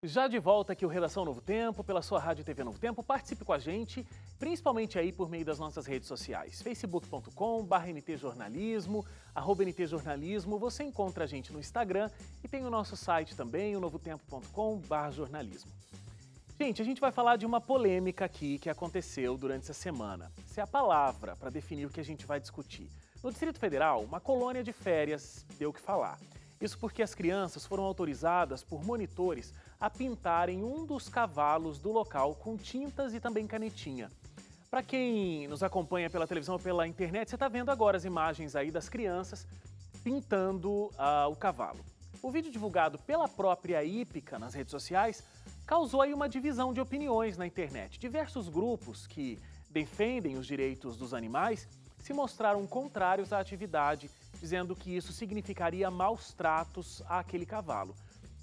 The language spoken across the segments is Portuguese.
Já de volta aqui o Redação Novo Tempo, pela sua Rádio e TV Novo Tempo. Participe com a gente, principalmente aí por meio das nossas redes sociais. facebook.com/ntjornalismo, @ntjornalismo. Você encontra a gente no Instagram e tem o nosso site também, o novotempo.com/jornalismo. Gente, a gente vai falar de uma polêmica aqui que aconteceu durante essa semana. Essa é a palavra para definir o que a gente vai discutir. No Distrito Federal, uma colônia de férias deu o que falar. Isso porque as crianças foram autorizadas por monitores a pintarem um dos cavalos do local com tintas e também canetinha. Para quem nos acompanha pela televisão ou pela internet, você está vendo agora as imagens aí das crianças pintando o cavalo. O vídeo divulgado pela própria Hípica nas redes sociais causou aí uma divisão de opiniões na internet. Diversos grupos que defendem os direitos dos animais se mostraram contrários à atividade, dizendo que isso significaria maus tratos àquele cavalo.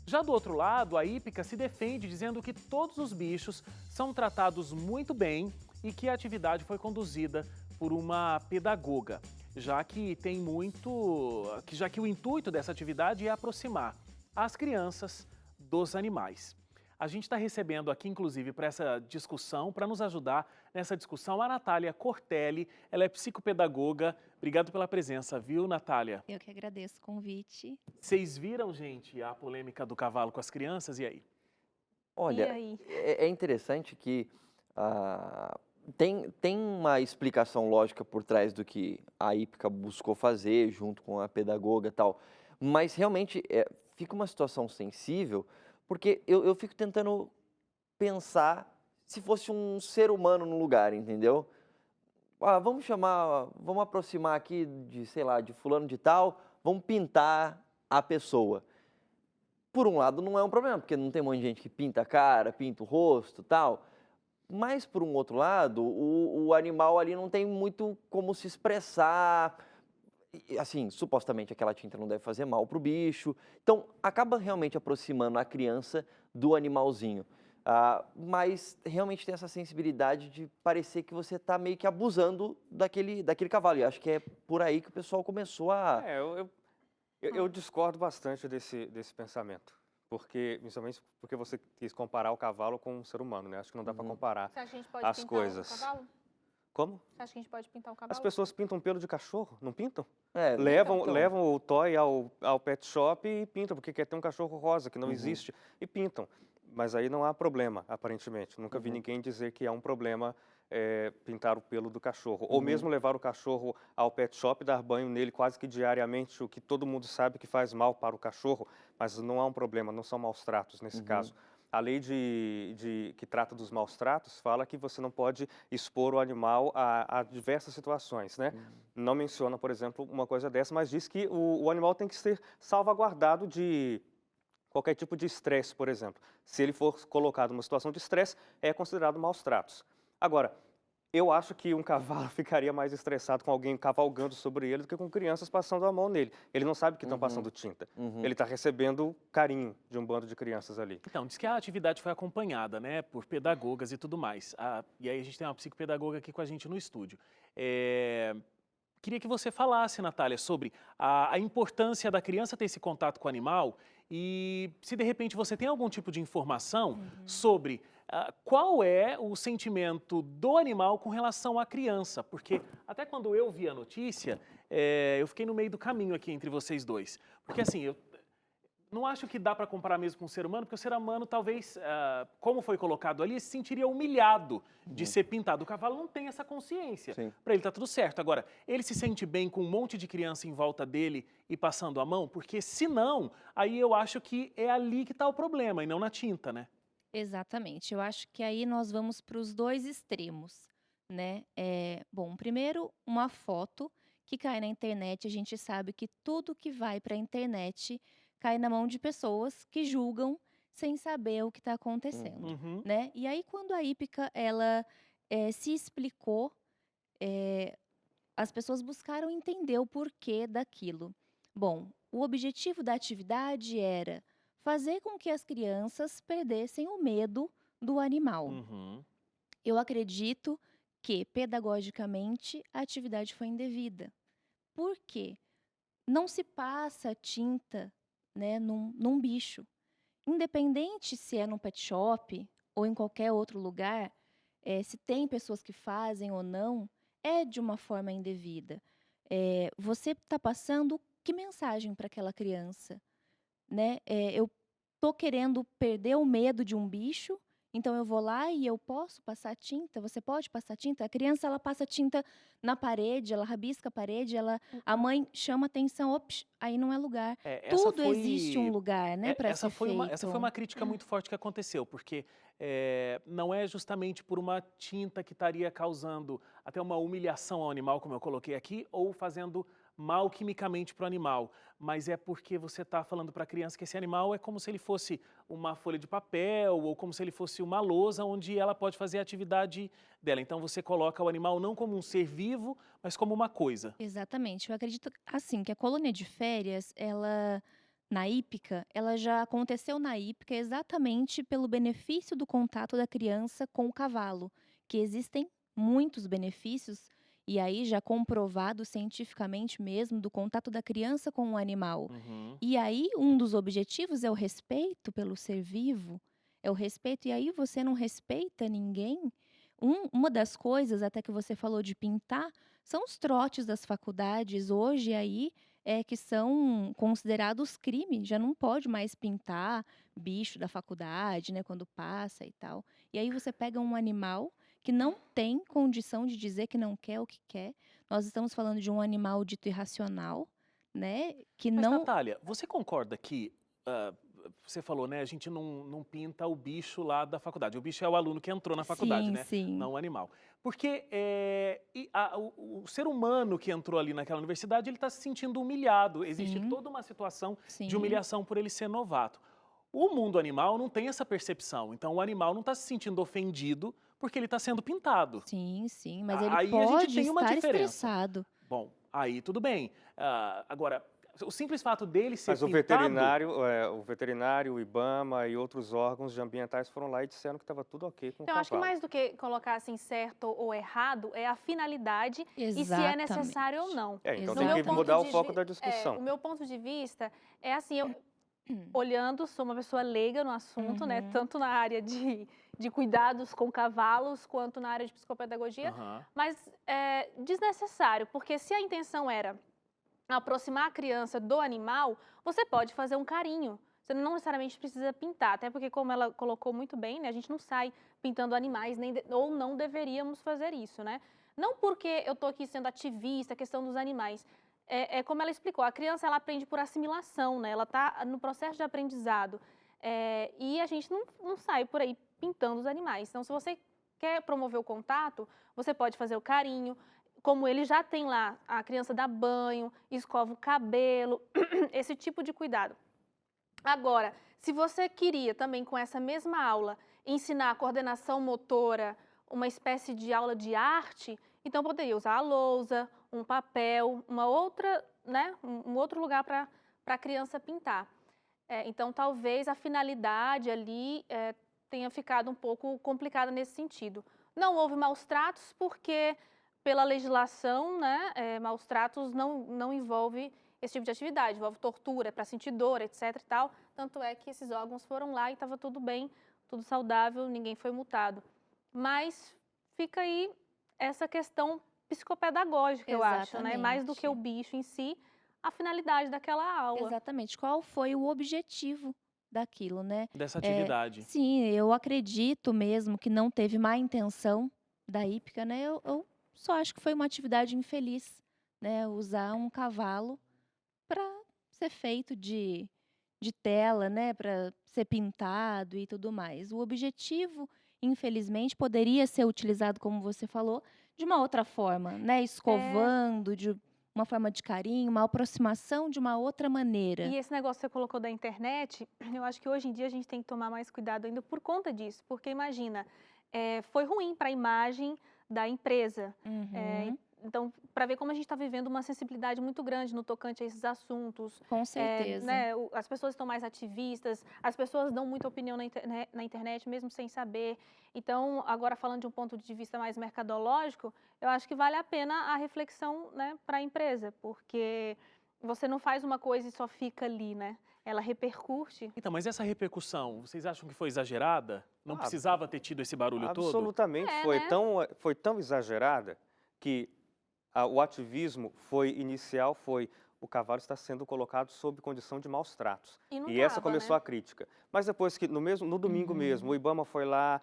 Já do outro lado, a Hípica se defende dizendo que todos os bichos são tratados muito bem e que a atividade foi conduzida por uma pedagoga, já que o intuito dessa atividade é aproximar as crianças dos animais. A gente está recebendo aqui, inclusive, para essa discussão, para nos ajudar nessa discussão, a Natália Cortelli. Ela é psicopedagoga. Obrigado pela presença, viu, Natália? Eu que agradeço o convite. Vocês viram, gente, a polêmica do cavalo com as crianças? E aí? Olha, E aí? é interessante que tem uma explicação lógica por trás do que a Hípica buscou fazer junto com a pedagoga e tal, mas realmente fica uma situação sensível, porque eu fico tentando pensar se fosse um ser humano no lugar, entendeu? Vamos aproximar aqui de, sei lá, de fulano de tal, vamos pintar a pessoa. Por um lado não é um problema, porque não tem um monte de gente que pinta a cara, pinta o rosto e tal, mas por um outro lado, o animal ali não tem muito como se expressar, assim, supostamente aquela tinta não deve fazer mal para o bicho, então acaba realmente aproximando a criança do animalzinho. Mas realmente tem essa sensibilidade de parecer que você está meio que abusando daquele cavalo, e acho que é por aí que o pessoal começou a... Eu discordo bastante desse pensamento, principalmente porque você quis comparar o cavalo com um ser humano, né? Acho que não dá para comparar Você acha que a gente pode as pintar coisas. o cavalo? Como? Você acha que a gente pode pintar o As cavalo? pessoas pintam pelo de cachorro, não pintam? Então, Levam o toy ao pet shop e pintam, porque quer ter um cachorro rosa, que não existe, e pintam. Mas aí não há problema, aparentemente. Nunca vi ninguém dizer que há um problema pintar o pelo do cachorro. Ou mesmo levar o cachorro ao pet shop, dar banho nele quase que diariamente, o que todo mundo sabe que faz mal para o cachorro, mas não há um problema, não são maus tratos nesse caso. A lei que trata dos maus tratos fala que você não pode expor o animal a diversas situações, né? Não menciona, por exemplo, uma coisa dessa, mas diz que o animal tem que ser salvaguardado de qualquer tipo de estresse, por exemplo. Se ele for colocado numa situação de estresse, é considerado maus tratos. Agora, eu acho que um cavalo ficaria mais estressado com alguém cavalgando sobre ele do que com crianças passando a mão nele. Ele não sabe que estão passando tinta. Ele está recebendo carinho de um bando de crianças ali. Então, diz que a atividade foi acompanhada, né, por pedagogas e tudo mais. E aí a gente tem uma psicopedagoga aqui com a gente no estúdio. Queria que você falasse, Natália, sobre a importância da criança ter esse contato com o animal e se de repente você tem algum tipo de informação sobre qual é o sentimento do animal com relação à criança. Porque até quando eu vi a notícia, eu fiquei no meio do caminho aqui entre vocês dois. Porque assim, eu não acho que dá para comparar mesmo com o ser humano, porque o ser humano talvez, como foi colocado ali, se sentiria humilhado de ser pintado. O cavalo não tem essa consciência. Para ele tá tudo certo. Agora, ele se sente bem com um monte de criança em volta dele e passando a mão? Porque se não, aí eu acho que é ali que está o problema e não na tinta, né? Exatamente. Eu acho que aí nós vamos para os dois extremos, né? Bom, primeiro, uma foto que cai na internet, a gente sabe que tudo que vai para a internet cai na mão de pessoas que julgam sem saber o que está acontecendo, né? E aí, quando a Hípica, ela se explicou, as pessoas buscaram entender o porquê daquilo. Bom, o objetivo da atividade era fazer com que as crianças perdessem o medo do animal. Eu acredito que, pedagogicamente, a atividade foi indevida. Por quê? Não se passa tinta, né, num bicho. independente se é no pet shop ou em qualquer outro lugar, se tem pessoas que fazem ou não, é de uma forma indevida. Você está passando que mensagem para aquela criança, né? Eu tô querendo perder o medo de um bicho, então eu vou lá e eu posso passar tinta. Você pode passar tinta? A criança ela passa tinta na parede, ela rabisca a parede, a mãe chama atenção, ops, aí não é lugar. Essa Tudo existe um foi lugar, né, para essa ser foi feito. uma crítica muito forte que aconteceu, porque não é justamente por uma tinta que estaria causando até uma humilhação ao animal, como eu coloquei aqui, ou fazendo mal quimicamente para o animal, mas é porque você está falando para a criança que esse animal é como se ele fosse uma folha de papel ou como se ele fosse uma lousa onde ela pode fazer a atividade dela. Então você coloca o animal não como um ser vivo, mas como uma coisa. Exatamente. Eu acredito, assim, que a colônia de férias, ela, na hípica, ela já aconteceu na hípica exatamente pelo benefício do contato da criança com o cavalo, que existem muitos benefícios, e aí já comprovado cientificamente mesmo, do contato da criança com o animal. Uhum. E aí, um dos objetivos é o respeito pelo ser vivo, é o respeito, e aí você não respeita ninguém. Uma das coisas, até que você falou de pintar, são os trotes das faculdades hoje aí, que são considerados crime, já não pode mais pintar bicho da faculdade, né, quando passa e tal. E aí você pega um animal que não tem condição de dizer que não quer o que quer. Nós estamos falando de um animal dito irracional, né, que Mas, não. Natália, você concorda que, você falou, né, a gente não pinta o bicho lá da faculdade. O bicho é o aluno que entrou na faculdade, Sim, né? sim. Não o animal. Porque o ser humano que entrou ali naquela universidade, ele está se sentindo humilhado. Existe Sim, toda uma situação de sim. humilhação por ele ser novato. O mundo animal não tem essa percepção. Então, o animal não está se sentindo ofendido porque ele está sendo pintado. Sim, sim, mas ele Aí a gente pode tem uma estar diferença. estressado. Bom, aí tudo bem. Agora, o simples fato dele ser Mas o pintado... veterinário, o IBAMA e outros órgãos de ambientais foram lá e disseram que estava tudo ok com o Então, eu acho que cavalo. mais do que colocar assim certo ou errado, é a finalidade e se é Exatamente. necessário ou não. Então No tem meu que ponto mudar o de foco vi- da discussão. o meu ponto de vista é assim, eu olhando, sou uma pessoa leiga no assunto, né? Uhum. Tanto na área de cuidados com cavalos, quanto na área de psicopedagogia, Aham. mas é desnecessário, porque se a intenção era aproximar a criança do animal, você pode fazer um carinho. Você não necessariamente precisa pintar, até porque, como ela colocou muito bem, né, a gente não sai pintando animais, ou não deveríamos fazer isso, né? Não porque eu estou aqui sendo ativista, a questão dos animais. É como ela explicou, a criança ela aprende por assimilação, né? Ela está no processo de aprendizado. E a gente não sai por aí pintando os animais. Então, se você quer promover o contato, você pode fazer o carinho, como ele já tem lá, a criança dá banho, escova o cabelo, esse tipo de cuidado. Agora, se você queria também com essa mesma aula ensinar a coordenação motora, uma espécie de aula de arte, então poderia usar a lousa, um papel, uma outra, né, um outro lugar para a criança pintar. Então, talvez a finalidade ali tenha ficado um pouco complicada nesse sentido. Não houve maus tratos porque, pela legislação, né, maus tratos não envolve esse tipo de atividade, envolve tortura, para sentir dor, etc. e tal. Tanto é que esses órgãos foram lá e estava tudo bem, tudo saudável, ninguém foi multado. Mas fica aí essa questão psicopedagógica, eu acho, né? Mais do que o bicho em si, a finalidade daquela aula. Exatamente. Qual foi o objetivo daquilo, né? Dessa atividade. Sim, eu acredito mesmo que não teve má intenção da hípica, né? Eu só acho que foi uma atividade infeliz, né? Usar um cavalo para ser feito de tela, né? Para ser pintado e tudo mais. O objetivo, infelizmente, poderia ser utilizado, como você falou, de uma outra forma, né? Escovando, de uma forma de carinho, uma aproximação de uma outra maneira. E esse negócio que você colocou da internet, eu acho que hoje em dia a gente tem que tomar mais cuidado ainda por conta disso. Porque imagina, foi ruim para a imagem da empresa. Uhum. Então, para ver como a gente está vivendo uma sensibilidade muito grande no tocante a esses assuntos. Com certeza. Né, as pessoas estão mais ativistas, as pessoas dão muita opinião na internet, mesmo sem saber. Então, agora falando de um ponto de vista mais mercadológico, eu acho que vale a pena a reflexão, né, para a empresa, porque você não faz uma coisa e só fica ali, né? ela repercute. Então, mas essa repercussão, vocês acham que foi exagerada? Não Ah, precisava ter tido esse barulho todo? Absolutamente, É, foi né? foi tão exagerada que o ativismo inicial foi o cavalo está sendo colocado sob condição de maus tratos. E não E essa tava, começou né? a crítica. Mas depois que, no domingo Uhum. mesmo, o IBAMA foi lá,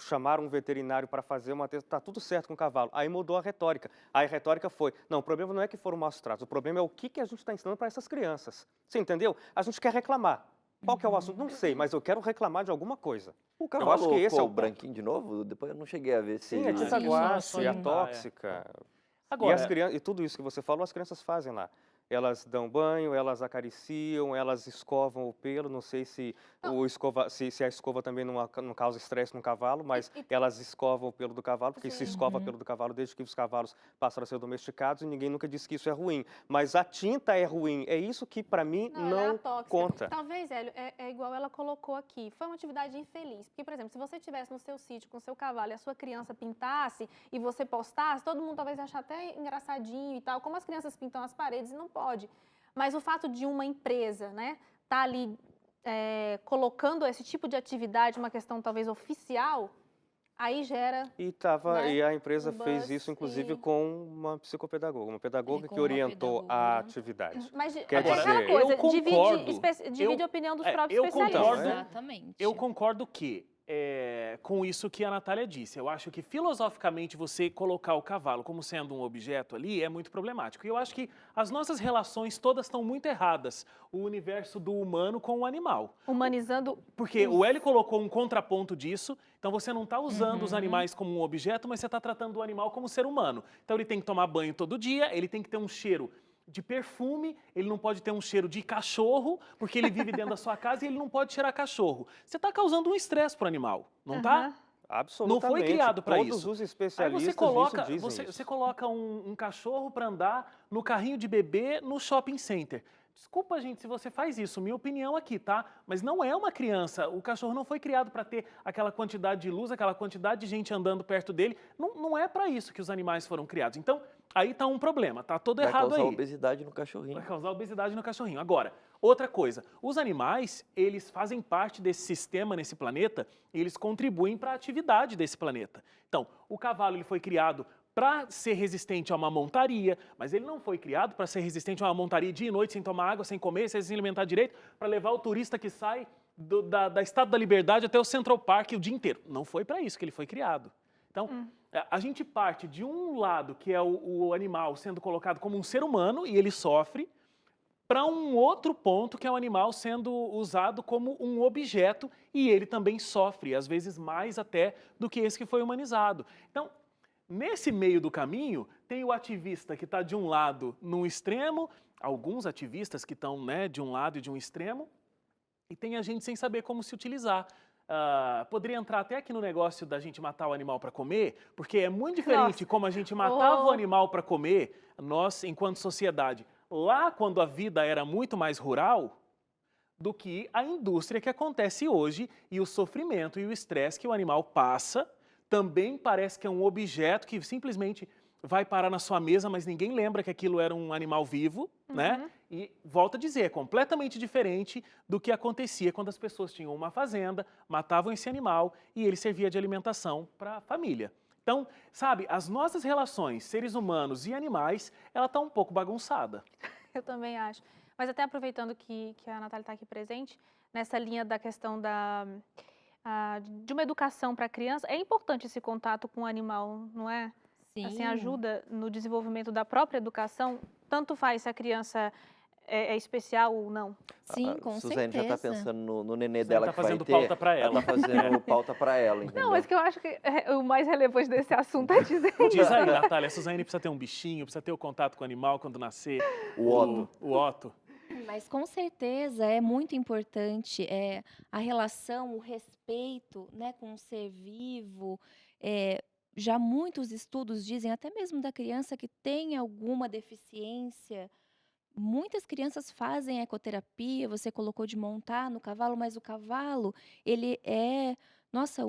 chamaram um veterinário para fazer uma testa, tá tudo certo com o cavalo. Aí mudou a retórica. Aí a retórica foi, não, o problema não é que foram maus tratos, o problema é o que a gente está ensinando para essas crianças. Você entendeu? A gente quer reclamar. Qual que é o assunto? Não sei, mas eu quero reclamar de alguma coisa. O acho cavalo que esse ficou é o ponto. branquinho de novo? Depois eu não cheguei a ver se Sim, a tinta Sim, guache, a sim. tóxica. Agora, E tudo isso que você falou, as crianças fazem lá. Elas dão banho, elas acariciam, elas escovam o pelo. Não sei se, se a escova também não causa estresse no cavalo, mas elas escovam o pelo do cavalo, porque se Sim. escova o Uhum. pelo do cavalo desde que os cavalos passaram a ser domesticados e ninguém nunca disse que isso é ruim. Mas a tinta é ruim. É isso que, para mim, Ela é não atóxica. conta. Talvez, Hélio, é igual ela colocou aqui. Foi uma atividade infeliz. Porque, por exemplo, se você estivesse no seu sítio com o seu cavalo e a sua criança pintasse e você postasse, todo mundo talvez achasse até engraçadinho e tal. Como as crianças pintam as paredes, não pode. Mas o fato de uma empresa, né, tá ali colocando esse tipo de atividade, uma questão talvez oficial, aí gera... né, E a empresa um fez buzz isso, inclusive, e- com uma psicopedagoga, uma pedagoga com que uma orientou a pedagoga. atividade. Mas Quer é aquela dizer, coisa, eu concordo. divide a opinião dos eu próprios especialistas. concordo. né? Exatamente. eu concordo que, com isso que a Natália disse, eu acho que filosoficamente você colocar o cavalo como sendo um objeto ali é muito problemático. E eu acho que as nossas relações todas estão muito erradas. O universo do humano com o animal. Humanizando Porque o Hélio colocou um contraponto disso, então você não está usando os Uhum. animais como um objeto, mas você está tratando o animal como ser humano. Então ele tem que tomar banho todo dia, ele tem que ter um cheiro de perfume, ele não pode ter um cheiro de cachorro, porque ele vive dentro da sua casa e ele não pode cheirar cachorro. Você está causando um estresse para o animal, não está? Aham. absolutamente. criado pra Todos isso. os Aí especialistas você coloca, disso dizem você, isso. você coloca um cachorro para andar no carrinho de bebê no shopping center. Desculpa, gente, se você faz isso, minha opinião aqui, tá? Mas não é uma criança. O cachorro não foi criado para ter aquela quantidade de luz, aquela quantidade de gente andando perto dele. Não é para isso que os animais foram criados. Então, aí tá um problema, tá todo Vai errado causar aí. obesidade no cachorrinho. Vai causar obesidade no cachorrinho. Agora, outra coisa, os animais, eles fazem parte desse sistema nesse planeta e eles contribuem para a atividade desse planeta. Então, o cavalo ele foi criado para ser resistente a uma montaria, mas ele não foi criado para ser resistente a uma montaria dia e noite, sem tomar água, sem comer, sem se alimentar direito, para levar o turista que sai da Estátua da Liberdade até o Central Park o dia inteiro. Não foi para isso que ele foi criado. Então, a gente parte de um lado, que é o animal sendo colocado como um ser humano e ele sofre, para um outro ponto, que é o animal sendo usado como um objeto e ele também sofre, às vezes mais até do que esse que foi humanizado. Então, nesse meio do caminho, tem o ativista que está de um lado num extremo, alguns ativistas que estão de um lado e de um extremo, e tem a gente sem saber como se utilizar. Poderia entrar até aqui no negócio da gente matar o animal para comer, porque é muito diferente Nossa. como a gente matava o Oh. animal para comer, nós, enquanto sociedade, lá quando a vida era muito mais rural, do que a indústria que acontece hoje e o sofrimento e o estresse que o animal passa, também parece que é um objeto que simplesmente vai parar na sua mesa, mas ninguém lembra que aquilo era um animal vivo, né? E volto a dizer, é completamente diferente do que acontecia quando as pessoas tinham uma fazenda, matavam esse animal e ele servia de alimentação para a família. Então, sabe, as nossas relações, seres humanos e animais, ela está um pouco bagunçada. Eu também acho. Mas até aproveitando que a Natália está aqui presente, nessa linha da questão de uma educação para a criança, é importante esse contato com o animal, não é? Sim. Assim, ajuda no desenvolvimento da própria educação, tanto faz se a criança é especial ou não. Sim, com Suzane já está certeza. pensando no nenê Suzane dela tá que vai fazendo ter. pauta pra ela. Ela tá fazendo pauta para ela, entendeu? Não, mas que eu acho que o mais relevante desse assunto é dizer Diz aí, Natália, a Suzane precisa ter um bichinho, precisa ter o contato com o animal quando nascer. O Otto. O Otto. Mas com certeza é muito importante a relação, o respeito, né, com o ser vivo. Já muitos estudos dizem, até mesmo da criança que tem alguma deficiência, muitas crianças fazem ecoterapia, você colocou de montar no cavalo, mas o cavalo, ele é, nossa,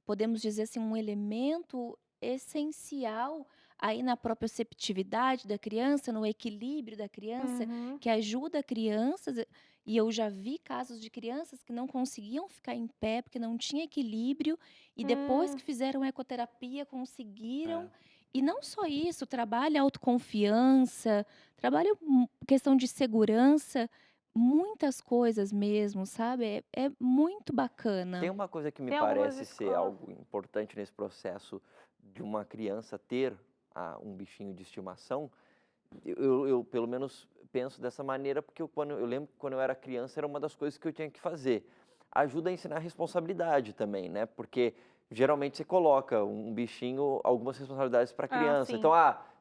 podemos dizer assim, um elemento essencial aí na proprioceptividade da criança, no equilíbrio da criança, Uhum. que ajuda crianças. E eu já vi casos de crianças que não conseguiam ficar em pé porque não tinha equilíbrio, e depois que fizeram ecoterapia conseguiram. É. E não só isso, trabalha autoconfiança, trabalha questão de segurança, muitas coisas mesmo, sabe? É muito bacana. Tem uma coisa que me Tem algumas parece ser escolas. algo importante nesse processo de uma criança ter um bichinho de estimação. Eu, pelo menos, penso dessa maneira, porque eu lembro que quando eu era criança era uma das coisas que eu tinha que fazer. Ajuda a ensinar responsabilidade também, né? Porque geralmente você coloca um bichinho, algumas responsabilidades para a criança. sim. Então,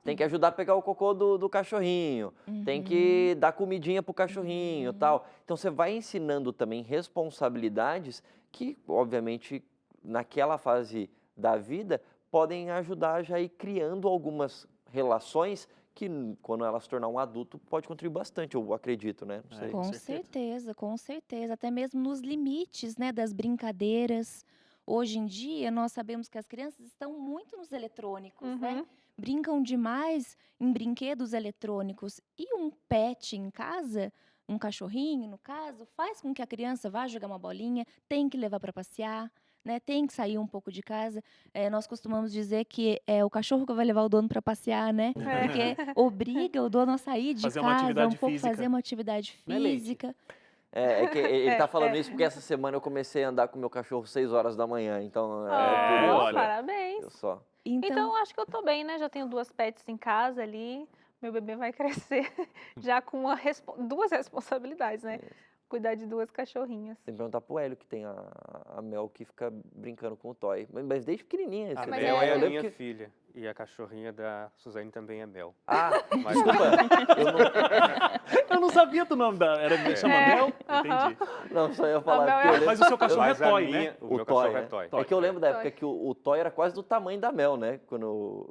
tem que ajudar a pegar o cocô do cachorrinho, tem que dar comidinha pro cachorrinho, tal. Então, você vai ensinando também responsabilidades que, obviamente, naquela fase da vida, podem ajudar já a ir criando algumas relações que, quando ela se tornar um adulto, pode contribuir bastante, eu acredito, né? Não sei. Com Com certeza. certeza, com certeza. Até mesmo nos limites, né, das brincadeiras. Hoje em dia, nós sabemos que as crianças estão muito nos eletrônicos, né? Uhum. Brincam demais em brinquedos eletrônicos. E um pet em casa, um cachorrinho, no caso, faz com que a criança vá jogar uma bolinha, tem que levar para passear, né? Tem que sair um pouco de casa. Nós costumamos dizer que é o cachorro que vai levar o dono para passear, né? Porque obriga o dono a sair de Fazer uma casa atividade um pouco, física. fazer uma atividade Não é leite. física. É que ele tá falando isso porque essa semana eu comecei a andar com meu cachorro 6 horas da manhã, então Oh, por isso. olha. parabéns. Eu só. Então, acho que eu tô bem, né? Já tenho 2 pets em casa ali. Meu bebê vai crescer já com 2 responsabilidades, né? Cuidar de 2 cachorrinhas. Tem que perguntar pro Hélio, que tem a Mel, que fica brincando com o Toy. Mas desde pequenininha. A você mas vê, Mel é- é eu a lembro minha que- filha. E a cachorrinha da Suzane também é Mel. Desculpa. Eu não... Eu não sabia do nome da. Chama Mel? aham. Entendi. Não, só ia A falar. Mel porque é- eu lembro- Mas o seu cachorro é Mas a toy, minha- né? O meu Toy, cachorro é né? Toy. É que eu lembro da Toy. época que o Toy era quase do tamanho da Mel, né?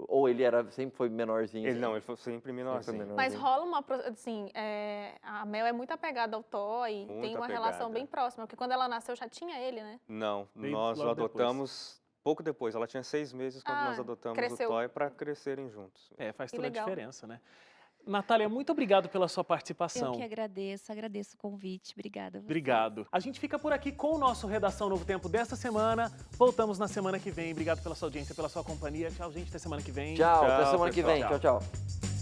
Ou ele sempre foi menorzinho. Ele não, ele foi sempre menorzinho. menor. Mas rola assim, a Mel é muito apegada ao Toy, Muito tem uma apegada. relação bem próxima, porque quando ela nasceu já tinha ele, né? Não, Veio nós o logo depois. adotamos pouco depois. Ela tinha 6 meses quando nós adotamos cresceu. o Toy para crescerem juntos. Faz Que toda a legal. diferença, né? Natália, muito obrigado pela sua Eu participação. que agradeço o convite. Obrigada. a vocês. Obrigado. A gente fica por aqui com o nosso Redação Novo Tempo desta semana. Voltamos na semana que vem. Obrigado pela sua audiência, pela sua companhia. Tchau, gente. Até semana que vem. Tchau, até Tchau, semana que vem. pessoal. Tchau, tchau.